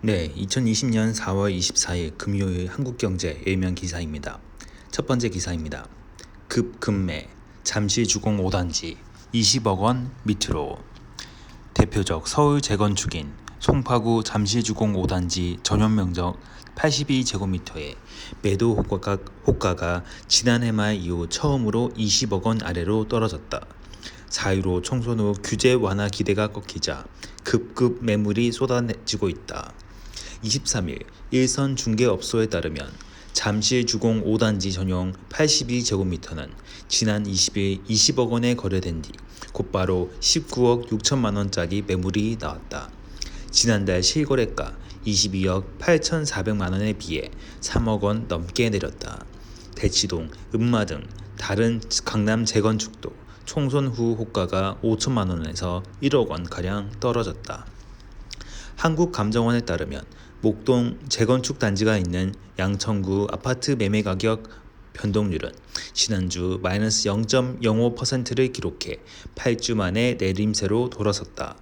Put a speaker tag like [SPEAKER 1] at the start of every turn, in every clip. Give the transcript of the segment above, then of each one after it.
[SPEAKER 1] 네, 2020년 4월 24일 금요일 한국경제 일면 기사입니다. 첫 번째 기사입니다. 급급매 잠실주공 5단지 20억 원 밑으로. 대표적 서울 재건축인 송파구 잠실주공 5단지 전용 면적 82제곱미터의 매도 호가가 지난해 말 이후 처음으로 20억 원 아래로 떨어졌다. 4.15 총선 후 규제 완화 기대가 꺾이자 급급 매물이 쏟아지고 있다. 23일 일선 중개업소에 따르면 잠실주공 5단지 전용 82제곱미터는 지난 20일 20억 원에 거래된 뒤 곧바로 19억 6천만 원짜리 매물이 나왔다. 지난달 실거래가 22억 8,400만 원에 비해 3억 원 넘게 내렸다. 대치동, 음마 등 다른 강남 재건축도 총선 후 호가가 5천만 원에서 1억 원가량 떨어졌다. 한국감정원에 따르면 목동 재건축 단지가 있는 양천구 아파트 매매 가격 변동률은 지난주 마이너스 0.05%를 기록해 8주 만에 내림세로 돌아섰다.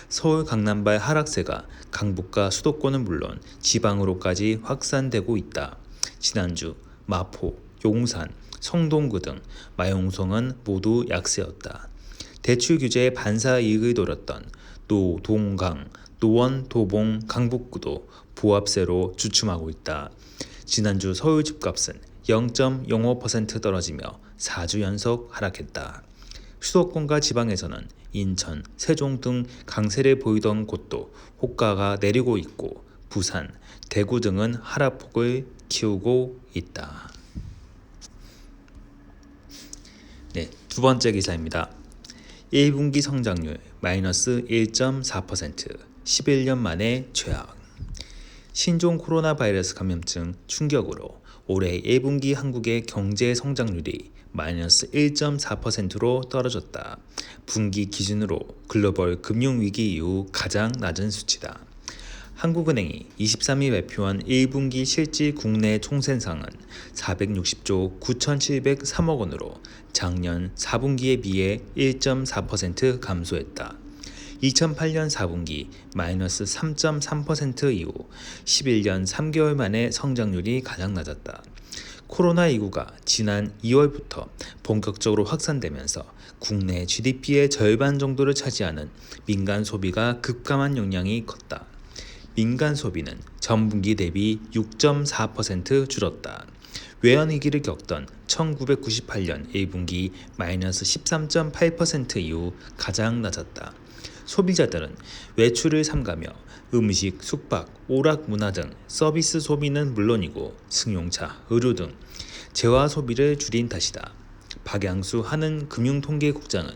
[SPEAKER 1] 서울 강남발 하락세가 강북과 수도권은 물론 지방으로까지 확산되고 있다. 지난주 마포, 용산, 성동구 등 마용성은 모두 약세였다. 대출 규제에 반사 이익을 노렸던 노동강, 노원, 도봉, 강북구도 보합세로 주춤하고 있다. 지난주 서울 집값은 0.05% 떨어지며 4주 연속 하락했다. 수도권과 지방에서는 인천, 세종 등 강세를 보이던 곳도 호가가 내리고 있고 부산, 대구 등은 하락폭을 키우고 있다. 네, 두 번째 기사입니다. 1분기 성장률 마이너스 1.4%, 11년 만에 최악. 신종 코로나 바이러스 감염증 충격으로 올해 1분기 한국의 경제 성장률이 마이너스 1.4%로 떨어졌다. 분기 기준으로 글로벌 금융위기 이후 가장 낮은 수치다. 한국은행이 23일 발표한 1분기 실질 국내 총생산은 460조 9,703억 원으로 작년 4분기에 비해 1.4% 감소했다. 2008년 4분기 마이너스 3.3% 이후 11년 3개월 만에 성장률이 가장 낮았다. 코로나19가 지난 2월부터 본격적으로 확산되면서 국내 GDP의 절반 정도를 차지하는 민간 소비가 급감한 영향이 컸다. 민간 소비는 전분기 대비 6.4% 줄었다. 외환위기를 겪던 1998년 1분기 마이너스 13.8% 이후 가장 낮았다. 소비자들은 외출을 삼가며 음식, 숙박, 오락문화 등 서비스 소비는 물론이고 승용차, 의류 등 재화 소비를 줄인 탓이다. 박양수 한은금융통계국장은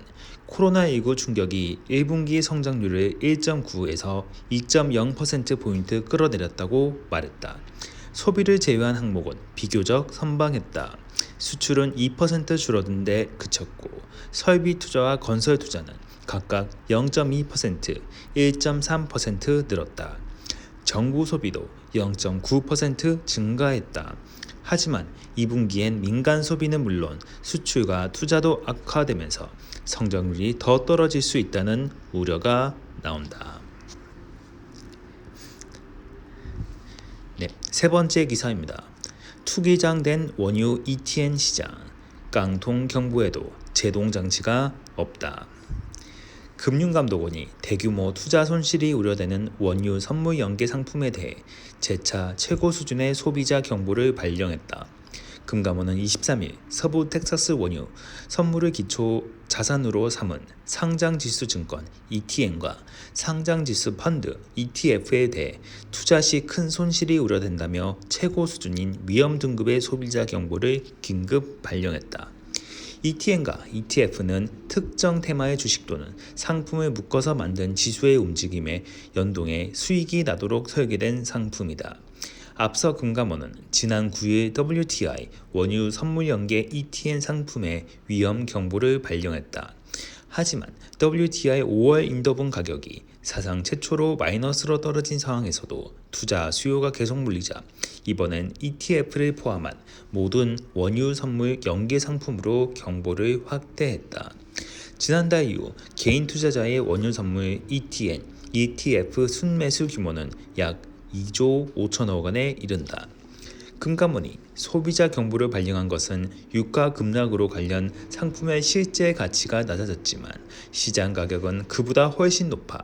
[SPEAKER 1] 코로나19 충격이 1분기 성장률을 1.9에서 2.0%포인트 끌어내렸다고 말했다. 소비를 제외한 항목은 비교적 선방했다. 수출은 2% 줄어든 데 그쳤고 설비 투자와 건설 투자는 각각 0.2%, 1.3% 늘었다. 정부 소비도 0.9% 증가했다. 하지만 2분기엔 민간 소비는 물론 수출과 투자도 악화되면서 성장률이 더 떨어질 수 있다는 우려가 나온다. 네, 세 번째 기사입니다. 투기장된 원유 ETN 시장, 깡통 경보에도 제동 장치가 없다. 금융감독원이 대규모 투자 손실이 우려되는 원유 선물 연계 상품에 대해 재차 최고 수준의 소비자 경보를 발령했다. 금감원은 23일 서부 텍사스 원유 선물을 기초 자산으로 삼은 상장지수 증권 ETN과 상장지수 펀드 ETF에 대해 투자 시 큰 손실이 우려된다며 최고 수준인 위험 등급의 소비자 경보를 긴급 발령했다. ETN과 ETF는 특정 테마의 주식 또는 상품을 묶어서 만든 지수의 움직임에 연동해 수익이 나도록 설계된 상품이다. 앞서 금감원은 지난 9일 WTI 원유 선물 연계 ETN 상품의 위험 경보를 발령했다. 하지만 WTI 5월 인더분 가격이 사상 최초로 마이너스로 떨어진 상황에서도 투자 수요가 계속 물리자 이번엔 ETF를 포함한 모든 원유 선물 연계 상품으로 경보를 확대했다. 지난달 이후 개인 투자자의 원유 선물 ETN, ETF 순매수 규모는 약 2조 5천억 원에 이른다. 금감원이 소비자 경보를 발령한 것은 유가 급락으로 관련 상품의 실제 가치가 낮아졌지만 시장 가격은 그보다 훨씬 높아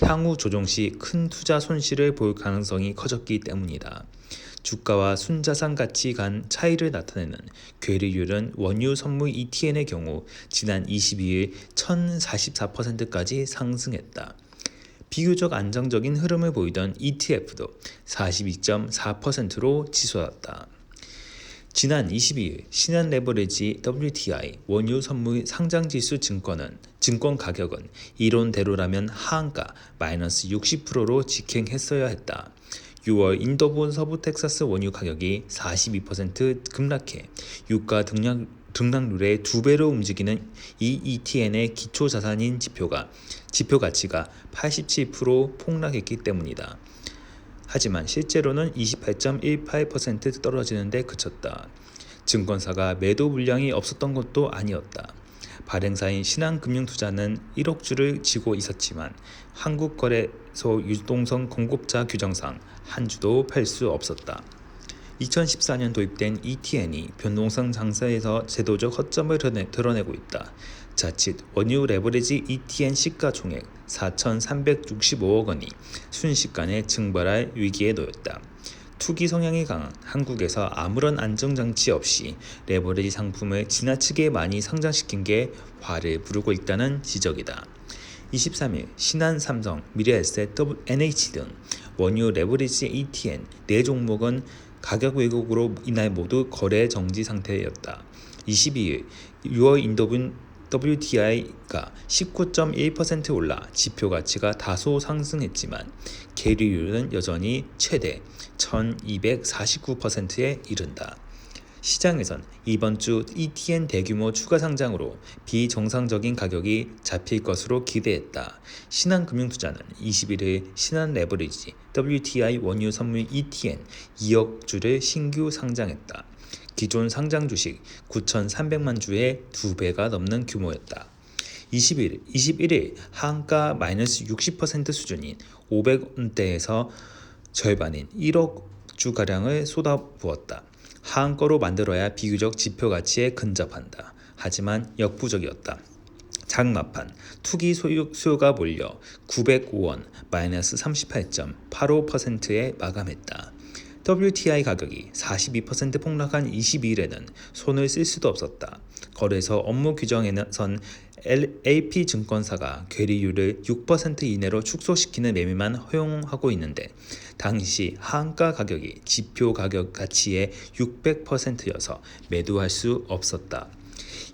[SPEAKER 1] 향후 조정 시 큰 투자 손실을 볼 가능성이 커졌기 때문이다. 주가와 순자산 가치 간 차이를 나타내는 괴리율은 원유 선물 ETN의 경우 지난 22일 1044%까지 상승했다. 비교적 안정적인 흐름을 보이던 ETF도 42.4%로 치솟았다. 지난 22일 신한 레버리지 WTI 원유 선물 상장지수 증권 가격은 이론대로라면 하한가 마이너스 60%로 직행했어야 했다. 6월 인도본 서부 텍사스 원유 가격이 42% 급락해 유가 등락률의 2배로 움직이는 이 ETN의 기초 자산인 지표 가치가 87% 폭락했기 때문이다. 하지만 실제로는 28.18% 떨어지는 데 그쳤다. 증권사가 매도 물량이 없었던 것도 아니었다. 발행사인 신한금융투자는 1억 주를 쥐고 있었지만 한국거래소 유동성 공급자 규정상 한 주도 팔 수 없었다. 2014년 도입된 ETN이 변동성 장세에서 제도적 허점을 드러내고 있다. 자칫 원유 레버리지 ETN 시가총액 4,365억 원이 순식간에 증발할 위기에 놓였다. 투기 성향이 강한 한국에서 아무런 안정장치 없이 레버리지 상품을 지나치게 많이 상장시킨 게 화를 부르고 있다는 지적이다. 23일 신한, 삼성, 미래에셋, NH 등 원유 레버리지 ETN 4종목은 가격 왜곡으로 인해 모두 거래 정지 상태였다. 22일 6월 인도분 WTI가 19.1% 올라 지표 가치가 다소 상승했지만 계류율은 여전히 최대 1249%에 이른다. 시장에선 이번 주 ETN 대규모 추가 상장으로 비정상적인 가격이 잡힐 것으로 기대했다. 신한금융투자는 21일 신한 레버리지 WTI 원유 선물 ETN 2억 주를 신규 상장했다. 기존 상장 주식 9,300만 주의 2배가 넘는 규모였다. 21일 하한가 마이너스 60% 수준인 500원대에서 절반인 1억 주가량을 쏟아부었다. 하한가로 만들어야 비교적 지표 가치에 근접한다. 하지만 역부족이었다. 장마판 투기 수요가 몰려 905원 마이너스 38.85%에 마감했다. WTI 가격이 42% 폭락한 22일에는 손을 쓸 수도 없었다. 거래소 업무 규정에선 LP증권사가 괴리율을 6% 이내로 축소시키는 매매만 허용하고 있는데 당시 하한가 가격이 지표 가격 가치의 600%여서 매도할 수 없었다.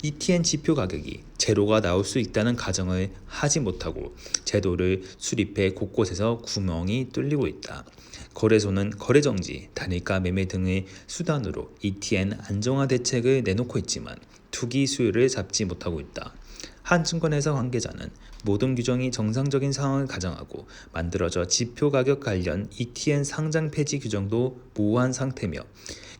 [SPEAKER 1] ETN 지표 가격이 제로가 나올 수 있다는 가정을 하지 못하고 제도를 수립해 곳곳에서 구멍이 뚫리고 있다. 거래소는 거래정지, 단일가 매매 등의 수단으로 ETN 안정화 대책을 내놓고 있지만 투기 수요를 잡지 못하고 있다. 한 증권회사 관계자는 모든 규정이 정상적인 상황을 가정하고 만들어져 지표 가격 관련 ETN 상장 폐지 규정도 모호한 상태며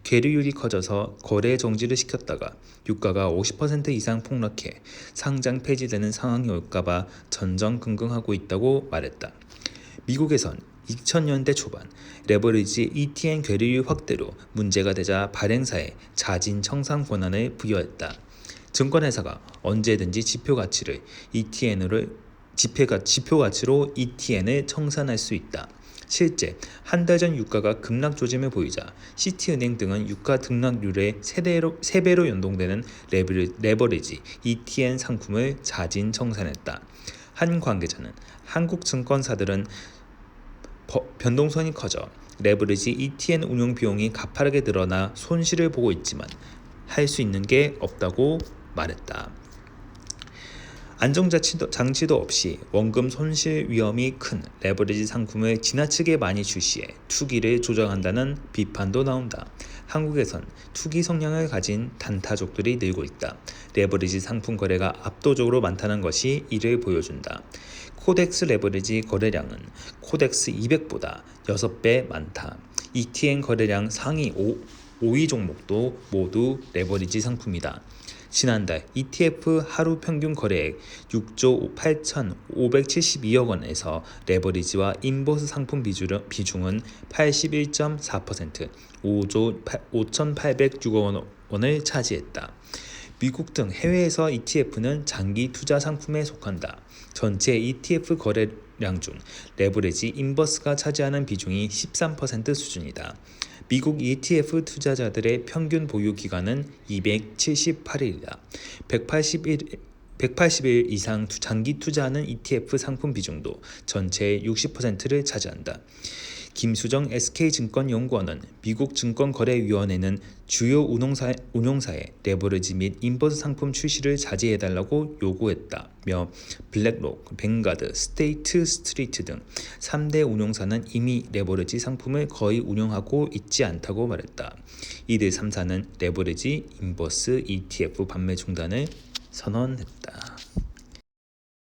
[SPEAKER 1] 괴리율이 커져서 거래 정지를 시켰다가 유가가 50% 이상 폭락해 상장 폐지되는 상황이 올까봐 전전긍긍하고 있다고 말했다. 미국에선 2000년대 초반 레버리지 ETN 괴리율 확대로 문제가 되자 발행사에 자진 청산 권한을 부여했다. 증권회사가 언제든지 지표 가치로 ETN을 청산할 수 있다. 실제 한 달 전 유가가 급락 조짐을 보이자 시티은행 등은 유가 등락률의 3배로 연동되는 레버리지 ETN 상품을 자진 청산했다. 한 관계자는 한국 증권사들은 변동성이 커져 레버리지 ETN 운용 비용이 가파르게 늘어나 손실을 보고 있지만 할 수 있는 게 없다고 말했다. 안정장치도 없이 원금 손실 위험이 큰 레버리지 상품을 지나치게 많이 출시해 투기를 조장한다는 비판도 나온다. 한국에선 투기 성향을 가진 단타족들이 늘고 있다. 레버리지 상품 거래가 압도적으로 많다는 것이 이를 보여준다. 코덱스 레버리지 거래량은 코덱스 200보다 6배 많다. ETN 거래량 상위 5위 종목도 모두 레버리지 상품이다. 지난달 ETF 하루 평균 거래액 6조 8,572억 원에서 레버리지와 인버스 상품 비중은 81.4%, 5조 5,806억 원을 차지했다. 미국 등 해외에서 ETF는 장기 투자 상품에 속한다. 전체 ETF 거래량 중 레버리지 인버스가 차지하는 비중이 13% 수준이다. 미국 ETF 투자자들의 평균 보유 기간은 278일이다. 180일 이상 장기 투자하는 ETF 상품 비중도 전체의 60%를 차지한다. 김수정 SK증권연구원은 미국 증권거래위원회는 주요 운용사의 레버리지 및 인버스 상품 출시를 자제해달라고 요구했다며 블랙록, 뱅가드, 스테이트 스트리트 등 3대 운용사는 이미 레버리지 상품을 거의 운용하고 있지 않다고 말했다. 이들 3사는 레버리지 인버스 ETF 판매 중단을 선언했다.